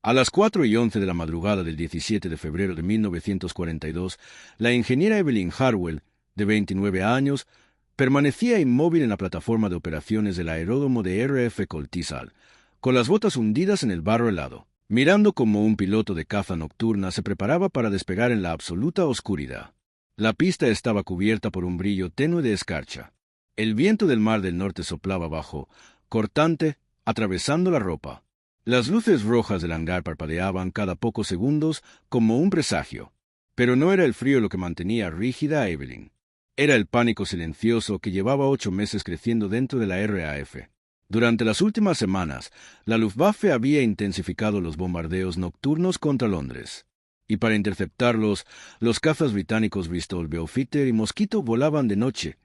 A las 4:11 de la madrugada del 17 de febrero de 1942, la ingeniera Evelyn Harwell, de 29 años, permanecía inmóvil en la plataforma de operaciones del aeródromo de RF Coltizal, con las botas hundidas en el barro helado, mirando como un piloto de caza nocturna se preparaba para despegar en la absoluta oscuridad. La pista estaba cubierta por un brillo tenue de escarcha. El viento del mar del norte soplaba bajo, cortante, atravesando la ropa. Las luces rojas del hangar parpadeaban cada pocos segundos como un presagio. Pero no era el frío lo que mantenía rígida a Evelyn. Era el pánico silencioso que llevaba 8 meses creciendo dentro de la RAF. Durante las últimas semanas, la Luftwaffe había intensificado los bombardeos nocturnos contra Londres. Y para interceptarlos, los cazas británicos Bristol Beaufighter y Mosquito volaban de noche,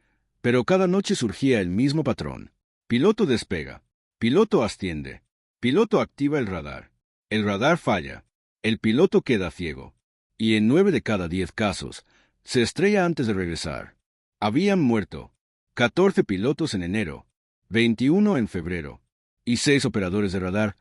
pero cada noche surgía el mismo patrón. Piloto despega, piloto asciende, piloto activa el radar falla, el piloto queda ciego, y en 9 de cada 10 casos, se estrella antes de regresar. Habían muerto 14 pilotos en enero, 21 en febrero, y 6 operadores de radar,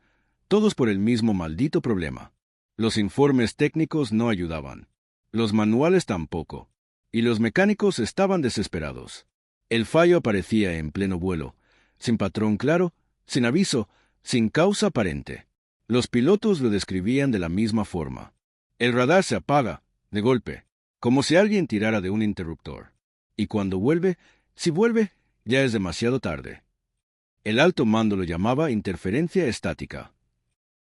todos por el mismo maldito problema. Los informes técnicos no ayudaban, los manuales tampoco, y los mecánicos estaban desesperados. El fallo aparecía en pleno vuelo, sin patrón claro, sin aviso, sin causa aparente. Los pilotos lo describían de la misma forma. El radar se apaga, de golpe, como si alguien tirara de un interruptor. Y cuando vuelve, si vuelve, ya es demasiado tarde. El alto mando lo llamaba interferencia estática.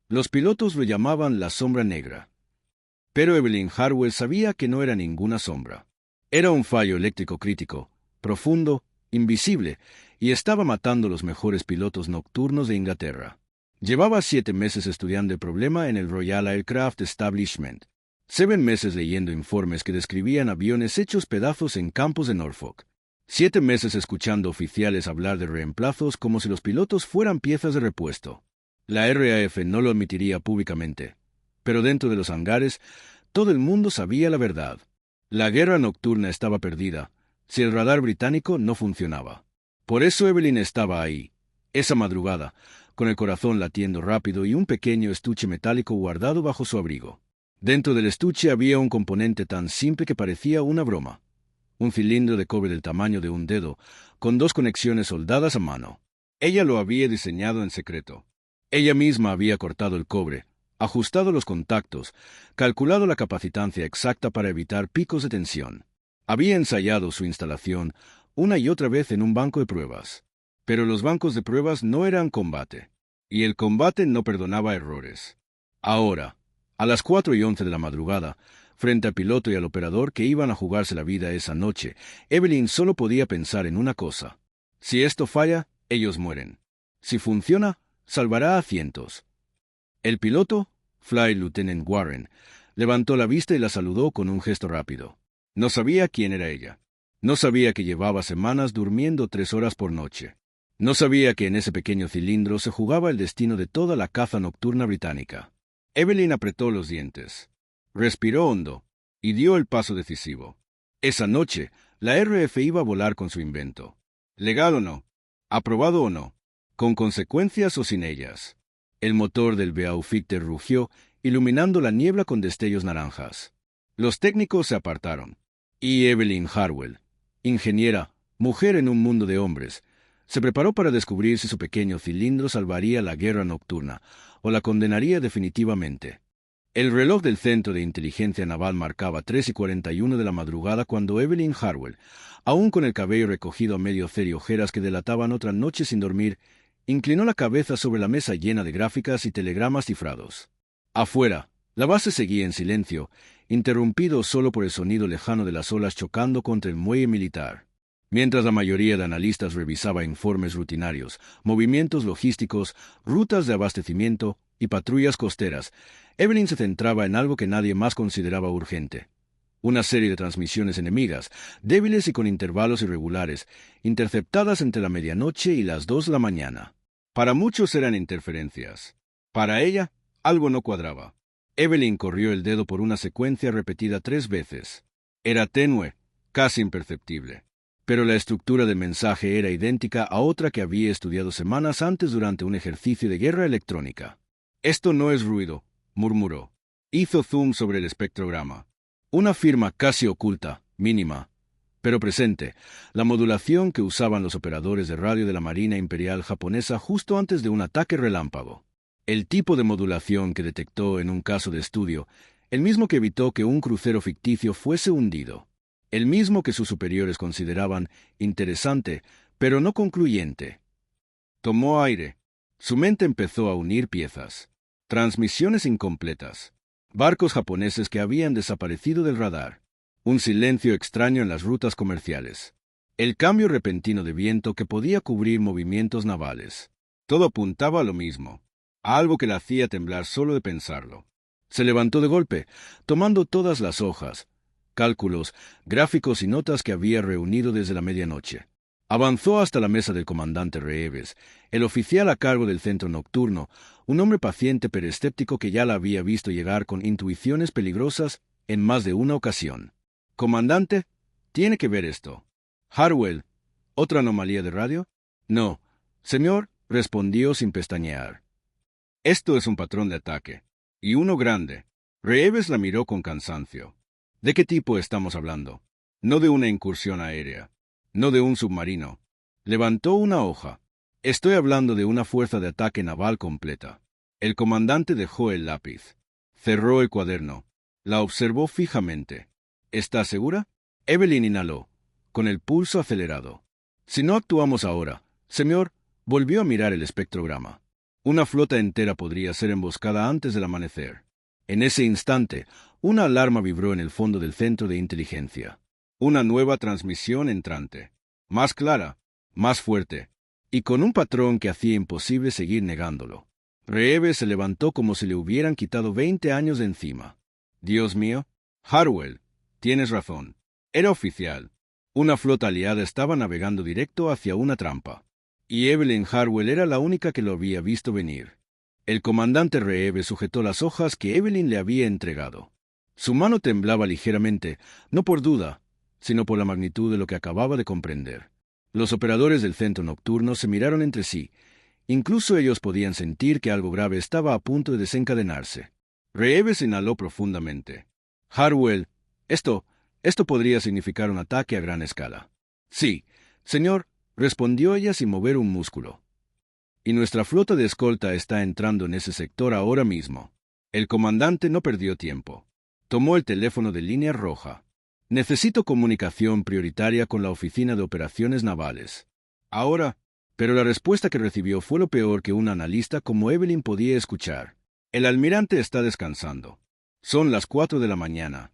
Los pilotos lo llamaban la sombra negra. Pero Evelyn Harwell sabía que no era ninguna sombra. Era un fallo eléctrico crítico, profundo, invisible, y estaba matando los mejores pilotos nocturnos de Inglaterra. Llevaba 7 meses estudiando el problema en el Royal Aircraft Establishment. 7 meses leyendo informes que describían aviones hechos pedazos en campos de Norfolk. 7 meses escuchando oficiales hablar de reemplazos como si los pilotos fueran piezas de repuesto. La RAF no lo admitiría públicamente, pero dentro de los hangares, todo el mundo sabía la verdad. La guerra nocturna estaba perdida, si el radar británico no funcionaba. Por eso Evelyn estaba ahí, esa madrugada, con el corazón latiendo rápido y un pequeño estuche metálico guardado bajo su abrigo. Dentro del estuche había un componente tan simple que parecía una broma. Un cilindro de cobre del tamaño de un dedo, con 2 conexiones soldadas a mano. Ella lo había diseñado en secreto. Ella misma había cortado el cobre, ajustado los contactos, calculado la capacitancia exacta para evitar picos de tensión. Había ensayado su instalación una y otra vez en un banco de pruebas. Pero los bancos de pruebas no eran combate, y el combate no perdonaba errores. Ahora, a las 4:11 de la madrugada, frente al piloto y al operador que iban a jugarse la vida esa noche, Evelyn solo podía pensar en una cosa. Si esto falla, ellos mueren. Si funciona, salvará a cientos. El piloto, Flight Lieutenant Warren, levantó la vista y la saludó con un gesto rápido. No sabía quién era ella. No sabía que llevaba semanas durmiendo 3 horas por noche. No sabía que en ese pequeño cilindro se jugaba el destino de toda la caza nocturna británica. Evelyn apretó los dientes, respiró hondo y dio el paso decisivo. Esa noche, la RF iba a volar con su invento. Legal o no, aprobado o no, con consecuencias o sin ellas. El motor del Beaufighter rugió, iluminando la niebla con destellos naranjas. Los técnicos se apartaron, y Evelyn Harwell, ingeniera, mujer en un mundo de hombres, se preparó para descubrir si su pequeño cilindro salvaría la guerra nocturna o la condenaría definitivamente. El reloj del Centro de Inteligencia Naval marcaba 3:41 de la madrugada cuando Evelyn Harwell, aún con el cabello recogido a medio hacer y ojeras que delataban otra noche sin dormir, inclinó la cabeza sobre la mesa llena de gráficas y telegramas cifrados. Afuera, la base seguía en silencio, interrumpido solo por el sonido lejano de las olas chocando contra el muelle militar. Mientras la mayoría de analistas revisaba informes rutinarios, movimientos logísticos, rutas de abastecimiento y patrullas costeras, Evelyn se centraba en algo que nadie más consideraba urgente. Una serie de transmisiones enemigas, débiles y con intervalos irregulares, interceptadas entre la medianoche y las 2 de la mañana. Para muchos eran interferencias. Para ella, algo no cuadraba. Evelyn corrió el dedo por una secuencia repetida 3 veces. Era tenue, casi imperceptible. Pero la estructura del mensaje era idéntica a otra que había estudiado semanas antes durante un ejercicio de guerra electrónica. Esto no es ruido, murmuró. Hizo zoom sobre el espectrograma. Una firma casi oculta, mínima, pero presente, la modulación que usaban los operadores de radio de la Marina Imperial japonesa justo antes de un ataque relámpago. El tipo de modulación que detectó en un caso de estudio, el mismo que evitó que un crucero ficticio fuese hundido, el mismo que sus superiores consideraban interesante, pero no concluyente. Tomó aire. Su mente empezó a unir piezas. Transmisiones incompletas. Barcos japoneses que habían desaparecido del radar. Un silencio extraño en las rutas comerciales. El cambio repentino de viento que podía cubrir movimientos navales. Todo apuntaba a lo mismo, a algo que la hacía temblar solo de pensarlo. Se levantó de golpe, tomando todas las hojas, cálculos, gráficos y notas que había reunido desde la medianoche. Avanzó hasta la mesa del comandante Reeves, el oficial a cargo del centro nocturno, un hombre paciente pero escéptico que ya la había visto llegar con intuiciones peligrosas en más de una ocasión. «Comandante, tiene que ver esto». «Harwell, ¿otra anomalía de radio?» «No, señor», respondió sin pestañear. «Esto es un patrón de ataque, y uno grande». Reeves la miró con cansancio. «¿De qué tipo estamos hablando?» «No de una incursión aérea. No de un submarino». Levantó una hoja. «Estoy hablando de una fuerza de ataque naval completa». El comandante dejó el lápiz. Cerró el cuaderno. La observó fijamente. «¿Está segura?» Evelyn inhaló, con el pulso acelerado. «Si no actuamos ahora», señor, volvió a mirar el espectrograma. «Una flota entera podría ser emboscada antes del amanecer». En ese instante, una alarma vibró en el fondo del centro de inteligencia. Una nueva transmisión entrante, más clara, más fuerte, y con un patrón que hacía imposible seguir negándolo. Reeves se levantó como si le hubieran quitado 20 años de encima. «Dios mío, Harwell, tienes razón. Era oficial. Una flota aliada estaba navegando directo hacia una trampa. Y Evelyn Harwell era la única que lo había visto venir». El comandante Reeves sujetó las hojas que Evelyn le había entregado. Su mano temblaba ligeramente, no por duda, sino por la magnitud de lo que acababa de comprender. Los operadores del centro nocturno se miraron entre sí. Incluso ellos podían sentir que algo grave estaba a punto de desencadenarse. Reeves inhaló profundamente. «Harwell, esto podría significar un ataque a gran escala». «Sí, señor», respondió ella sin mover un músculo. «Y nuestra flota de escolta está entrando en ese sector ahora mismo». El comandante no perdió tiempo. Tomó el teléfono de línea roja. «Necesito comunicación prioritaria con la Oficina de Operaciones Navales». «Ahora», pero la respuesta que recibió fue lo peor que un analista como Evelyn podía escuchar. «El almirante está descansando. Son las 4 de la mañana».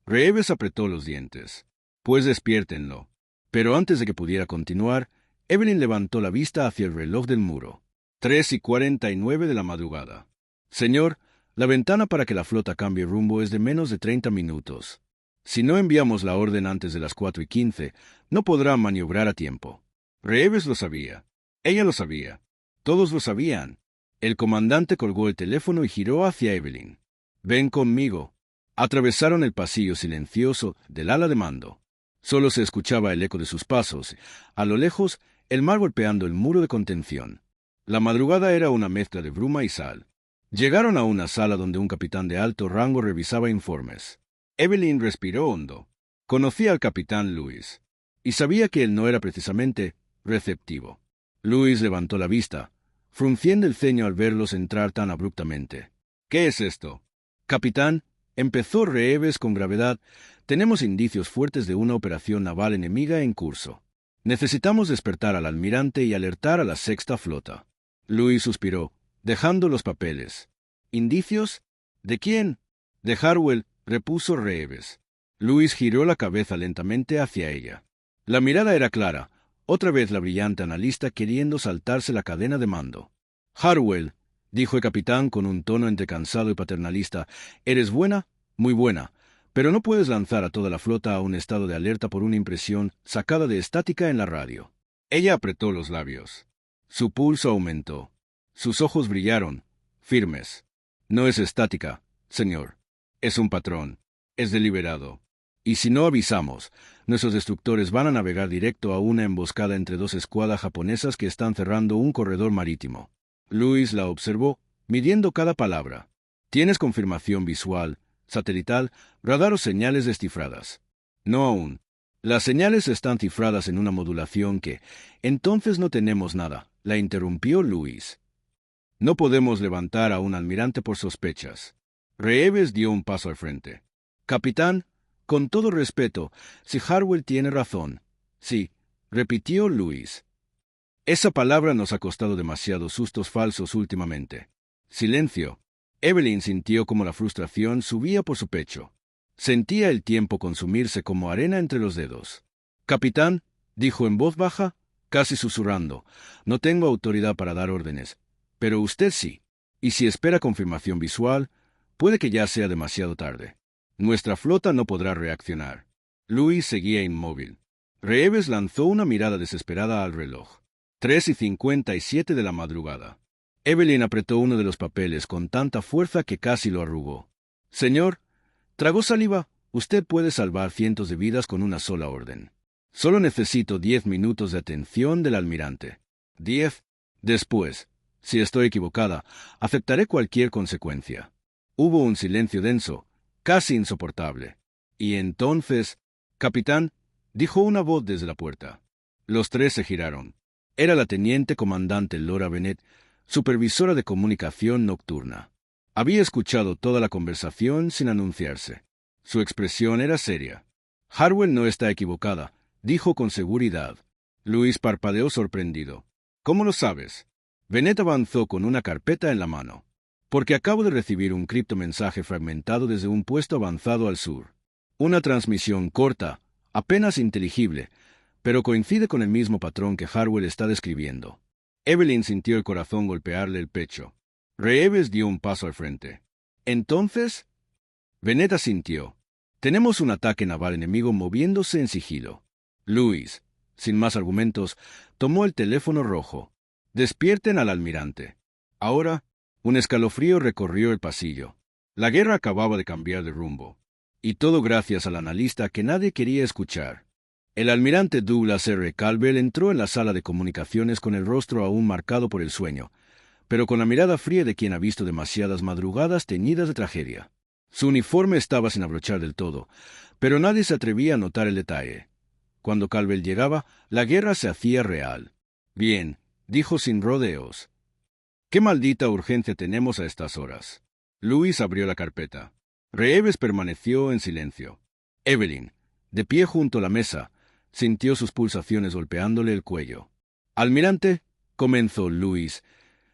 Reeves apretó los dientes. «Pues despiértenlo». Pero antes de que pudiera continuar, Evelyn levantó la vista hacia el reloj del muro. 3:49 de la madrugada. «Señor, la ventana para que la flota cambie rumbo es de menos de 30 minutos. Si no enviamos la orden antes de las 4:15, no podrá maniobrar a tiempo». Reeves lo sabía. Ella lo sabía. Todos lo sabían. El comandante colgó el teléfono y giró hacia Evelyn. «Ven conmigo». Atravesaron el pasillo silencioso del ala de mando. Solo se escuchaba el eco de sus pasos. A lo lejos, el mar golpeando el muro de contención. La madrugada era una mezcla de bruma y sal. Llegaron a una sala donde un capitán de alto rango revisaba informes. Evelyn respiró hondo. Conocía al capitán Lewis, y sabía que él no era precisamente receptivo. Lewis levantó la vista, frunciendo el ceño al verlos entrar tan abruptamente. «¿Qué es esto?» «Capitán», empezó Reeves con gravedad, «tenemos indicios fuertes de una operación naval enemiga en curso. Necesitamos despertar al almirante y alertar a la sexta flota». Lewis suspiró, dejando los papeles. «¿Indicios? ¿De quién?» «De Harwell», repuso Reeves. Lewis giró la cabeza lentamente hacia ella. La mirada era clara, otra vez la brillante analista queriendo saltarse la cadena de mando. «Harwell», dijo el capitán con un tono entre cansado y paternalista, «eres buena, muy buena, pero no puedes lanzar a toda la flota a un estado de alerta por una impresión sacada de estática en la radio». Ella apretó los labios. Su pulso aumentó. Sus ojos brillaron, firmes. «No es estática, señor. Es un patrón. Es deliberado. Y si no avisamos, nuestros destructores van a navegar directo a una emboscada entre dos escuadras japonesas que están cerrando un corredor marítimo». Lewis la observó, midiendo cada palabra. ¿Tienes confirmación visual, satelital, radar o señales descifradas? No aún. Las señales están cifradas en una modulación que... Entonces no tenemos nada, la interrumpió Luis. No podemos levantar a un almirante por sospechas. Reeves dio un paso al frente. Capitán, con todo respeto, si Harwell tiene razón. Sí, repitió Luis. Esa palabra nos ha costado demasiados sustos falsos últimamente. Silencio. Evelyn sintió como la frustración subía por su pecho. Sentía el tiempo consumirse como arena entre los dedos. Capitán, dijo en voz baja, casi susurrando, no tengo autoridad para dar órdenes, pero usted sí. Y si espera confirmación visual, puede que ya sea demasiado tarde. Nuestra flota no podrá reaccionar. Luis seguía inmóvil. Reeves lanzó una mirada desesperada al reloj. 3:57 de la madrugada. Evelyn apretó uno de los papeles con tanta fuerza que casi lo arrugó. Señor, tragó saliva. Usted puede salvar cientos de vidas con una sola orden. Solo necesito 10 minutos de atención del almirante. 10. Después, si estoy equivocada, aceptaré cualquier consecuencia. Hubo un silencio denso, casi insoportable. Y entonces, capitán, dijo una voz desde la puerta. Los tres se giraron. Era la teniente comandante Laura Bennett, supervisora de comunicación nocturna. Había escuchado toda la conversación sin anunciarse. Su expresión era seria. Harwell no está equivocada, dijo con seguridad. Luis parpadeó sorprendido. ¿Cómo lo sabes? Bennett avanzó con una carpeta en la mano. Porque acabo de recibir un criptomensaje fragmentado desde un puesto avanzado al sur. Una transmisión corta, apenas inteligible, pero coincide con el mismo patrón que Harwell está describiendo. Evelyn sintió el corazón golpearle el pecho. Reeves dio un paso al frente. ¿Entonces? Bennett asintió. Tenemos un ataque naval enemigo moviéndose en sigilo. Luis, sin más argumentos, tomó el teléfono rojo. Despierten al almirante. Ahora, un escalofrío recorrió el pasillo. La guerra acababa de cambiar de rumbo. Y todo gracias al analista que nadie quería escuchar. El almirante Douglas R. Caldwell entró en la sala de comunicaciones con el rostro aún marcado por el sueño, pero con la mirada fría de quien ha visto demasiadas madrugadas teñidas de tragedia. Su uniforme estaba sin abrochar del todo, pero nadie se atrevía a notar el detalle. Cuando Caldwell llegaba, la guerra se hacía real. Bien, dijo sin rodeos. ¿Qué maldita urgencia tenemos a estas horas? Luis abrió la carpeta. Reeves permaneció en silencio. Evelyn, de pie junto a la mesa, sintió sus pulsaciones golpeándole el cuello. Almirante, comenzó Luis,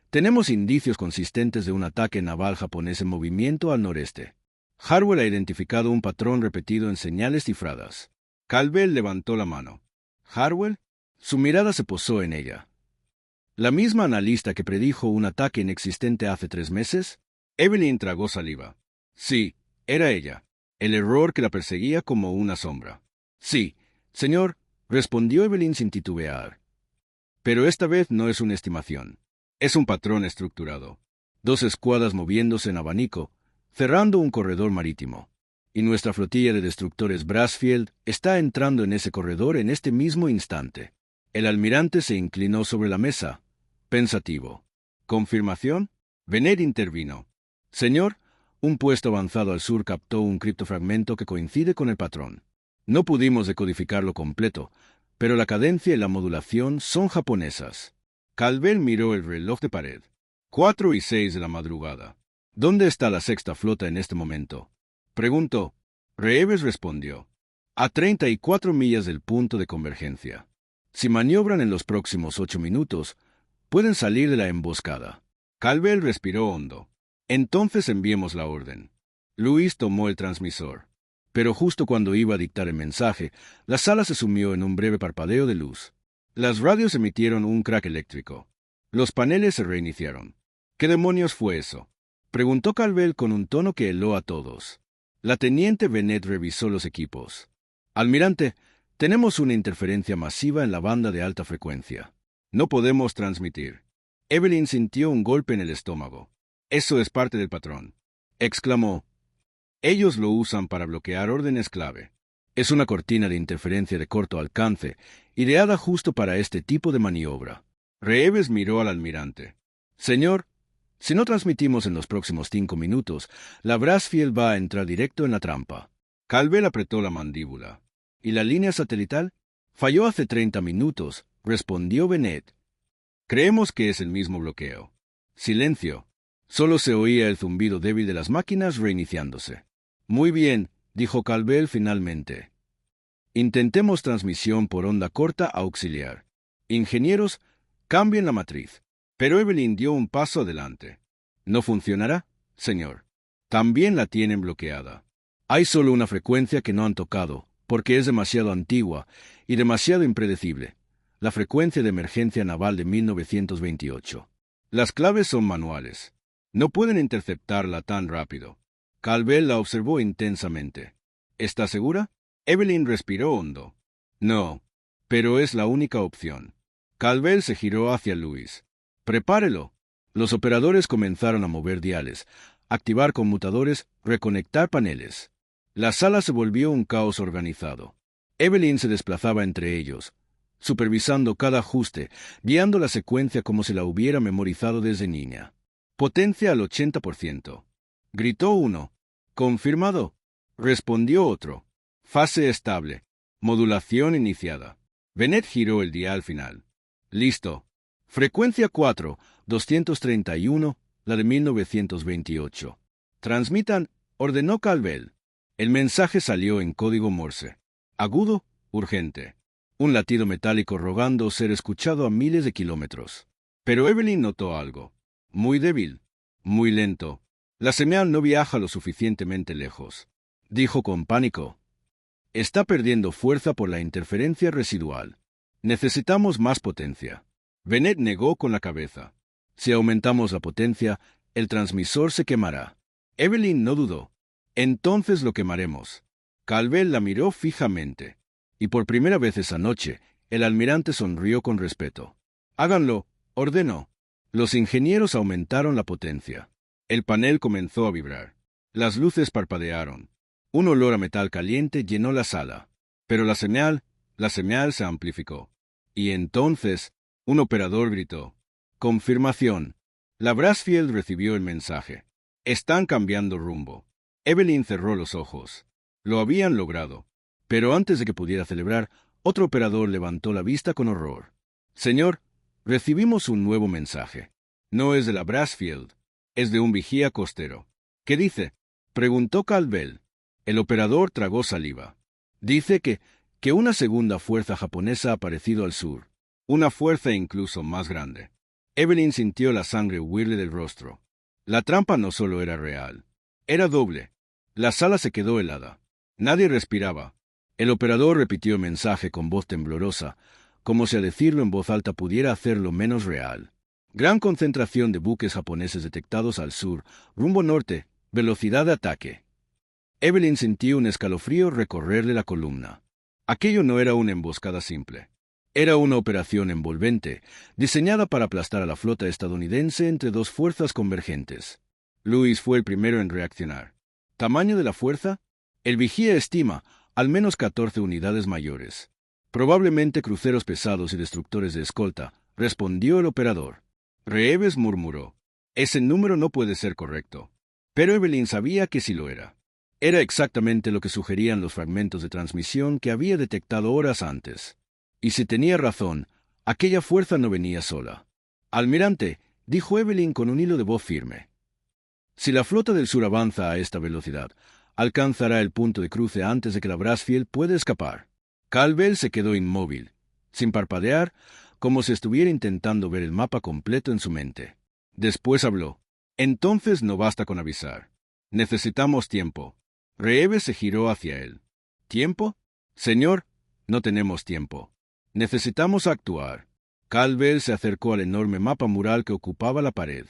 tenemos indicios consistentes de un ataque naval japonés en movimiento al noreste. Harwell ha identificado un patrón repetido en señales cifradas. Caldwell levantó la mano. ¿Harwell? Su mirada se posó en ella. ¿La misma analista que predijo un ataque inexistente hace 3 meses? Evelyn tragó saliva. Sí, era ella. El error que la perseguía como una sombra. Sí, señor, respondió Evelyn sin titubear. Pero esta vez no es una estimación. Es un patrón estructurado. 2 escuadras moviéndose en abanico, cerrando un corredor marítimo. Y nuestra flotilla de destructores Brassfield está entrando en ese corredor en este mismo instante. El almirante se inclinó sobre la mesa, pensativo. ¿Confirmación? Bennett intervino. Señor, un puesto avanzado al sur captó un criptofragmento que coincide con el patrón. No pudimos decodificarlo completo, pero la cadencia y la modulación son japonesas. Caldwell miró el reloj de pared. 4:06 de la madrugada. ¿Dónde está la sexta flota en este momento? Preguntó. Reeves respondió. A 34 millas del punto de convergencia. Si maniobran en los próximos 8 minutos, pueden salir de la emboscada. Caldwell respiró hondo. Entonces enviemos la orden. Luis tomó el transmisor. Pero justo cuando iba a dictar el mensaje, la sala se sumió en un breve parpadeo de luz. Las radios emitieron un crack eléctrico. Los paneles se reiniciaron. ¿Qué demonios fue eso? Preguntó Caldwell con un tono que heló a todos. La teniente Bennett revisó los equipos. Almirante, tenemos una interferencia masiva en la banda de alta frecuencia. No podemos transmitir. Evelyn sintió un golpe en el estómago. Eso es parte del patrón. Exclamó. Ellos lo usan para bloquear órdenes clave. Es una cortina de interferencia de corto alcance, ideada justo para este tipo de maniobra. Reeves miró al almirante. Señor, Si no transmitimos en los próximos 5 minutos, la Brassfield va a entrar directo en la trampa. Caldwell apretó la mandíbula. ¿Y la línea satelital? Falló hace 30 minutos, respondió Bennett. Creemos que es el mismo bloqueo. Silencio. Solo se oía el zumbido débil de las máquinas reiniciándose. Muy bien, dijo Caldwell finalmente. Intentemos transmisión por onda corta auxiliar. Ingenieros, cambien la matriz. Pero Evelyn dio un paso adelante. ¿No funcionará, señor? También la tienen bloqueada. Hay solo una frecuencia que no han tocado, porque es demasiado antigua y demasiado impredecible. La frecuencia de emergencia naval de 1928. Las claves son manuales. No pueden interceptarla tan rápido. Caldwell la observó intensamente. ¿Está segura? Evelyn respiró hondo. No, pero es la única opción. Caldwell se giró hacia Louis. Prepárelo. Los operadores comenzaron a mover diales, activar conmutadores, reconectar paneles. La sala se volvió un caos organizado. Evelyn se desplazaba entre ellos, supervisando cada ajuste, guiando la secuencia como si la hubiera memorizado desde niña. Potencia al 80%. Gritó uno. Confirmado. Respondió otro. Fase estable. Modulación iniciada. Bennett giró el dial final. Listo. Frecuencia 4, 231, la de 1928. Transmitan, ordenó Caldwell. El mensaje salió en código Morse. Agudo, urgente. Un latido metálico rogando ser escuchado a miles de kilómetros. Pero Evelyn notó algo. Muy débil. Muy lento. La señal no viaja lo suficientemente lejos. Dijo con pánico. Está perdiendo fuerza por la interferencia residual. Necesitamos más potencia. Bennett negó con la cabeza. Si aumentamos la potencia, el transmisor se quemará. Evelyn no dudó. Entonces lo quemaremos. Caldwell la miró fijamente. Y por primera vez esa noche, el almirante sonrió con respeto. Háganlo, ordenó. Los ingenieros aumentaron la potencia. El panel comenzó a vibrar. Las luces parpadearon. Un olor a metal caliente llenó la sala. Pero la señal se amplificó. Y entonces, un operador gritó. Confirmación. La Brassfield recibió el mensaje. Están cambiando rumbo. Evelyn cerró los ojos. Lo habían logrado. Pero antes de que pudiera celebrar, otro operador levantó la vista con horror. Señor, recibimos un nuevo mensaje. No es de la Brassfield. Es de un vigía costero. ¿Qué dice? Preguntó Caldwell. El operador tragó saliva. Dice que una segunda fuerza japonesa ha aparecido al sur. Una fuerza incluso más grande. Evelyn sintió la sangre huirle del rostro. La trampa no solo era real. Era doble. La sala se quedó helada. Nadie respiraba. El operador repitió el mensaje con voz temblorosa, como si a decirlo en voz alta pudiera hacerlo menos real. Gran concentración de buques japoneses detectados al sur, rumbo norte, velocidad de ataque. Evelyn sintió un escalofrío recorrerle la columna. Aquello no era una emboscada simple. Era una operación envolvente, diseñada para aplastar a la flota estadounidense entre dos fuerzas convergentes. Louis fue el primero en reaccionar. ¿Tamaño de la fuerza? El vigía estima al menos 14 unidades mayores. Probablemente cruceros pesados y destructores de escolta, respondió el operador. Reeves murmuró. Ese número no puede ser correcto. Pero Evelyn sabía que sí lo era. Era exactamente lo que sugerían los fragmentos de transmisión que había detectado horas antes. Y si tenía razón, aquella fuerza no venía sola. Almirante, dijo Evelyn con un hilo de voz firme. Si la flota del sur avanza a esta velocidad, alcanzará el punto de cruce antes de que la Brassfield pueda escapar. Caldwell se quedó inmóvil, sin parpadear, como si estuviera intentando ver el mapa completo en su mente. Después habló. Entonces no basta con avisar. Necesitamos tiempo. Reeves se giró hacia él. ¿Tiempo? Señor, no tenemos tiempo. Necesitamos actuar. Caldwell se acercó al enorme mapa mural que ocupaba la pared.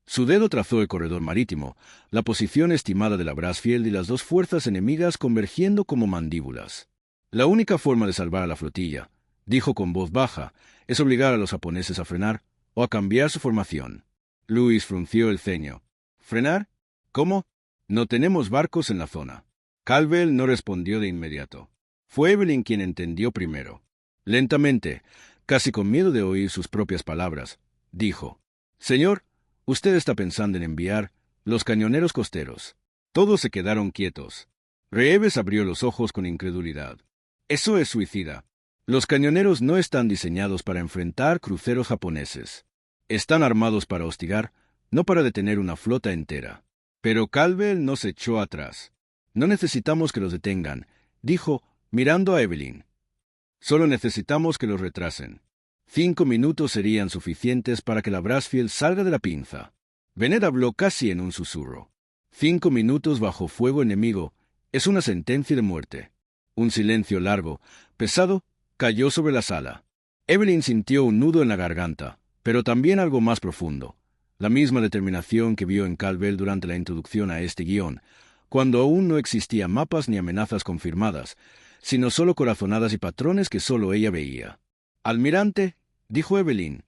Su dedo trazó el corredor marítimo, la posición estimada de la Brassfield y las dos fuerzas enemigas convergiendo como mandíbulas. La única forma de salvar a la flotilla, dijo con voz baja, es obligar a los japoneses a frenar o a cambiar su formación. Louis frunció el ceño. ¿Frenar? ¿Cómo? No tenemos barcos en la zona. Caldwell no respondió de inmediato. Fue Evelyn quien entendió primero. Lentamente, casi con miedo de oír sus propias palabras, dijo, Señor, Usted está pensando en enviar los cañoneros costeros. Todos se quedaron quietos. Reeves abrió los ojos con incredulidad. Eso es suicida. Los cañoneros no están diseñados para enfrentar cruceros japoneses. Están armados para hostigar, no para detener una flota entera. Pero Caldwell no se echó atrás. No necesitamos que los detengan, dijo, mirando a Evelyn. Solo necesitamos que los retrasen. 5 minutos serían suficientes para que la Brassfield salga de la pinza. Bennett habló casi en un susurro. 5 minutos bajo fuego enemigo es una sentencia de muerte. Un silencio largo, pesado, cayó sobre la sala. Evelyn sintió un nudo en la garganta, pero también algo más profundo. La misma determinación que vio en Caldwell durante la introducción a este guión, cuando aún no existían mapas ni amenazas confirmadas, sino solo corazonadas y patrones que solo ella veía. «Almirante», dijo Evelyn,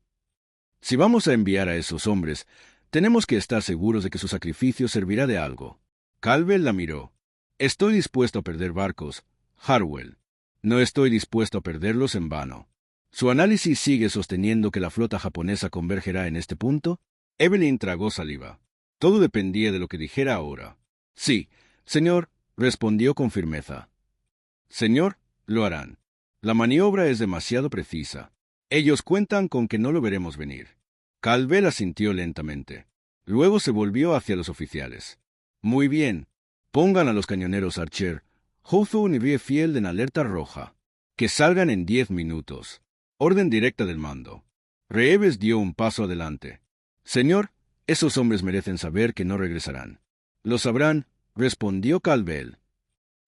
«si vamos a enviar a esos hombres, tenemos que estar seguros de que su sacrificio servirá de algo». Caldwell la miró. «Estoy dispuesto a perder barcos, Harwell. No estoy dispuesto a perderlos en vano». ¿Su análisis sigue sosteniendo que la flota japonesa convergerá en este punto? Evelyn tragó saliva. Todo dependía de lo que dijera ahora. «Sí, señor», respondió con firmeza. «Señor, lo harán. La maniobra es demasiado precisa. Ellos cuentan con que no lo veremos venir». Caldwell asintió lentamente. Luego se volvió hacia los oficiales. «Muy bien. Pongan a los cañoneros Archer, Hawthorne y Riefield en alerta roja. Que salgan en 10 minutos. Orden directa del mando». Reeves dio un paso adelante. «Señor, esos hombres merecen saber que no regresarán». «Lo sabrán», respondió Caldwell.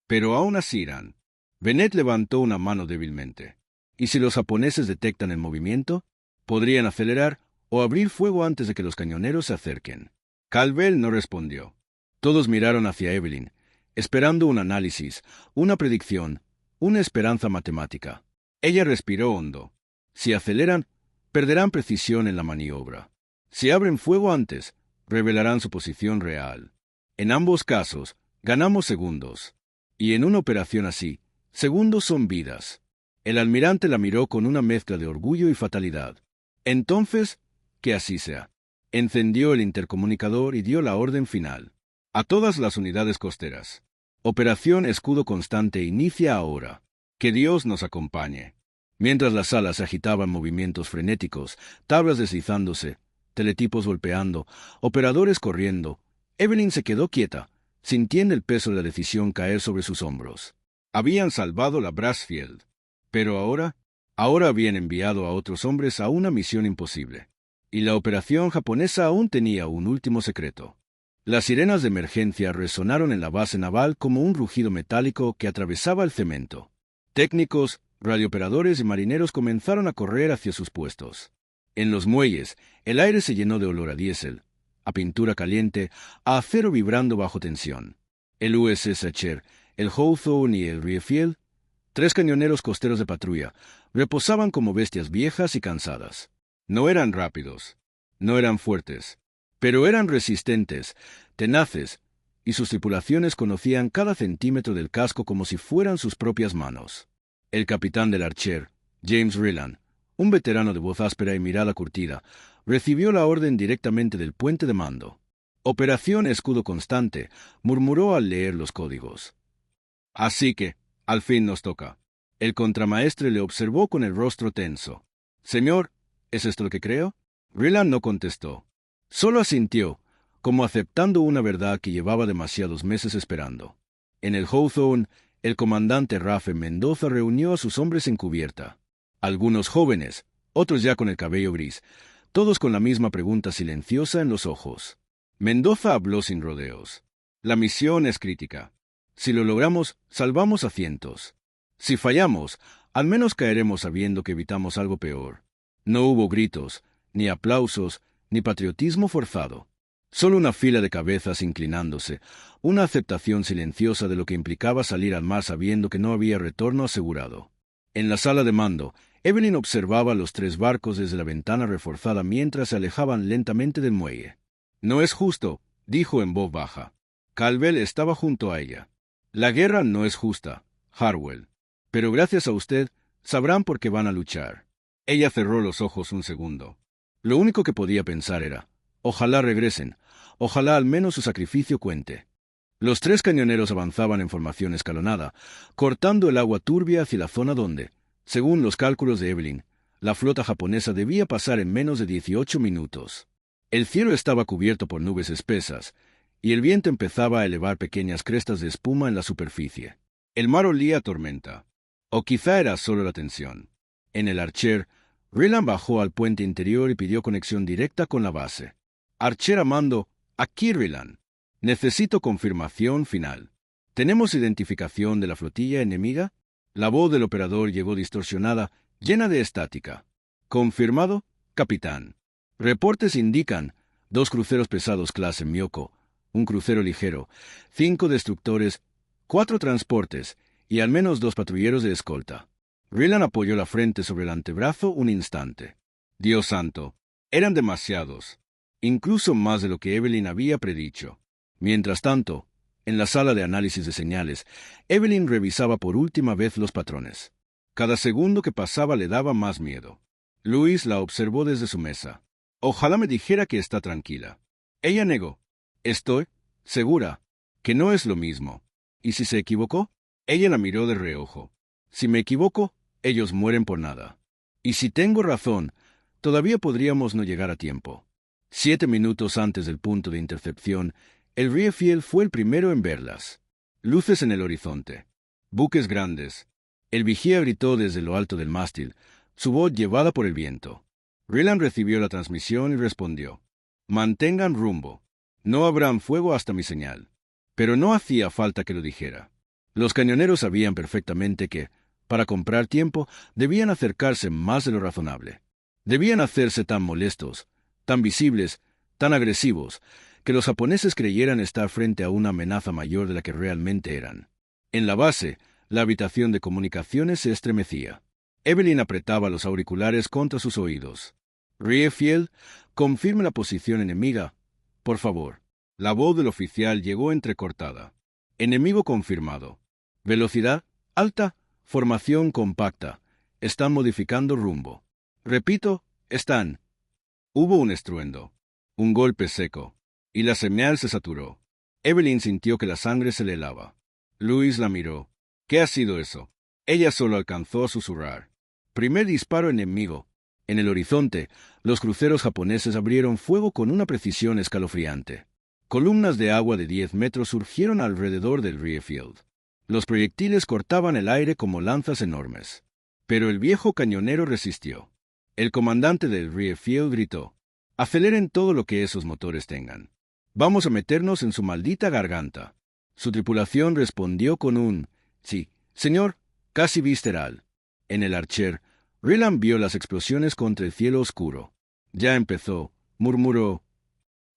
«Pero aún así irán». Bennett levantó una mano débilmente. «¿Y si los japoneses detectan el movimiento? Podrían acelerar o abrir fuego antes de que los cañoneros se acerquen». Caldwell no respondió. Todos miraron hacia Evelyn, esperando un análisis, una predicción, una esperanza matemática. Ella respiró hondo. Si aceleran, perderán precisión en la maniobra. Si abren fuego antes, revelarán su posición real. En ambos casos, ganamos segundos. Y en una operación así, segundos son vidas. El almirante la miró con una mezcla de orgullo y fatalidad. «Entonces, que así sea». Encendió el intercomunicador y dio la orden final. «A todas las unidades costeras. Operación Escudo Constante inicia ahora. Que Dios nos acompañe». Mientras la sala se agitaba en movimientos frenéticos, tablas deslizándose, teletipos golpeando, operadores corriendo, Evelyn se quedó quieta, sintiendo el peso de la decisión caer sobre sus hombros. Habían salvado la Brassfield, pero ahora habían enviado a otros hombres a una misión imposible. Y la operación japonesa aún tenía un último secreto. Las sirenas de emergencia resonaron en la base naval como un rugido metálico que atravesaba el cemento. Técnicos, radiooperadores y marineros comenzaron a correr hacia sus puestos. En los muelles, el aire se llenó de olor a diésel, a pintura caliente, a acero vibrando bajo tensión. El USS Archer, el Hawthorne y el Riefield, 3 cañoneros costeros de patrulla, reposaban como bestias viejas y cansadas. No eran rápidos, no eran fuertes, pero eran resistentes, tenaces, y sus tripulaciones conocían cada centímetro del casco como si fueran sus propias manos. El capitán del Archer, James Rylland, un veterano de voz áspera y mirada curtida, recibió la orden directamente del puente de mando. «Operación Escudo Constante», murmuró al leer los códigos. «Así que, al fin nos toca». El contramaestre le observó con el rostro tenso. «Señor, ¿es esto lo que creo?» Rylland no contestó. Solo asintió, como aceptando una verdad que llevaba demasiados meses esperando. En el Hawthorne, el comandante Rafe Mendoza reunió a sus hombres en cubierta. Algunos jóvenes, otros ya con el cabello gris, todos con la misma pregunta silenciosa en los ojos. Mendoza habló sin rodeos. «La misión es crítica. Si lo logramos, salvamos a cientos. Si fallamos, al menos caeremos sabiendo que evitamos algo peor». No hubo gritos, ni aplausos, ni patriotismo forzado. Solo una fila de cabezas inclinándose, una aceptación silenciosa de lo que implicaba salir al mar sabiendo que no había retorno asegurado. En la sala de mando, Evelyn observaba los 3 barcos desde la ventana reforzada mientras se alejaban lentamente del muelle. «No es justo», dijo en voz baja. Caldwell estaba junto a ella. «La guerra no es justa, Harwell. Pero gracias a usted, sabrán por qué van a luchar». Ella cerró los ojos un segundo. Lo único que podía pensar era, Ojalá regresen. Ojalá al menos su sacrificio cuente. Los 3 cañoneros avanzaban en formación escalonada, cortando el agua turbia hacia la zona donde, según los cálculos de Evelyn, la flota japonesa debía pasar en menos de 18 minutos. El cielo estaba cubierto por nubes espesas, y el viento empezaba a elevar pequeñas crestas de espuma en la superficie. El mar olía a tormenta. O quizá era solo la tensión. En el Archer, Ryland bajó al puente interior y pidió conexión directa con la base. Archer a mando, aquí Ryland. Necesito confirmación final. ¿Tenemos identificación de la flotilla enemiga? La voz del operador llegó distorsionada, llena de estática. Confirmado, capitán. Reportes indican 2 cruceros pesados clase Myoko, un crucero ligero, 5 destructores, 4 transportes y al menos 2 patrulleros de escolta. Ryland apoyó la frente sobre el antebrazo un instante. Dios santo, eran demasiados, incluso más de lo que Evelyn había predicho. Mientras tanto, en la sala de análisis de señales, Evelyn revisaba por última vez los patrones. Cada segundo que pasaba le daba más miedo. Louis la observó desde su mesa. Ojalá me dijera que está tranquila. Ella negó. Estoy segura que no es lo mismo. ¿Y si se equivocó? Ella la miró de reojo. Si me equivoco, ellos mueren por nada. Y si tengo razón, todavía podríamos no llegar a tiempo. 7 minutos antes del punto de intercepción, el Riefield fue el primero en verlas. Luces en el horizonte. Buques grandes. El vigía gritó desde lo alto del mástil, su voz llevada por el viento. Ryland recibió la transmisión y respondió. Mantengan rumbo. No habrán fuego hasta mi señal. Pero no hacía falta que lo dijera. Los cañoneros sabían perfectamente que, para comprar tiempo, debían acercarse más de lo razonable. Debían hacerse tan molestos, tan visibles, tan agresivos, que los japoneses creyeran estar frente a una amenaza mayor de la que realmente eran. En la base, la habitación de comunicaciones se estremecía. Evelyn apretaba los auriculares contra sus oídos. Riefield, confirme la posición enemiga, por favor. La voz del oficial llegó entrecortada. Enemigo confirmado. Velocidad alta, formación compacta. Están modificando rumbo. Repito, están. Hubo un estruendo, un golpe seco, y la señal se saturó. Evelyn sintió que la sangre se le helaba. Louis la miró. ¿Qué ha sido eso? Ella solo alcanzó a susurrar. Primer disparo enemigo. En el horizonte, los cruceros japoneses abrieron fuego con una precisión escalofriante. Columnas de agua de 10 metros surgieron alrededor del Riefield. Los proyectiles cortaban el aire como lanzas enormes. Pero el viejo cañonero resistió. El comandante del Riefield gritó. Aceleren todo lo que esos motores tengan. Vamos a meternos en su maldita garganta. Su tripulación respondió con un sí, señor, casi visceral. En el Archer, Ryland vio las explosiones contra el cielo oscuro. Ya empezó, murmuró.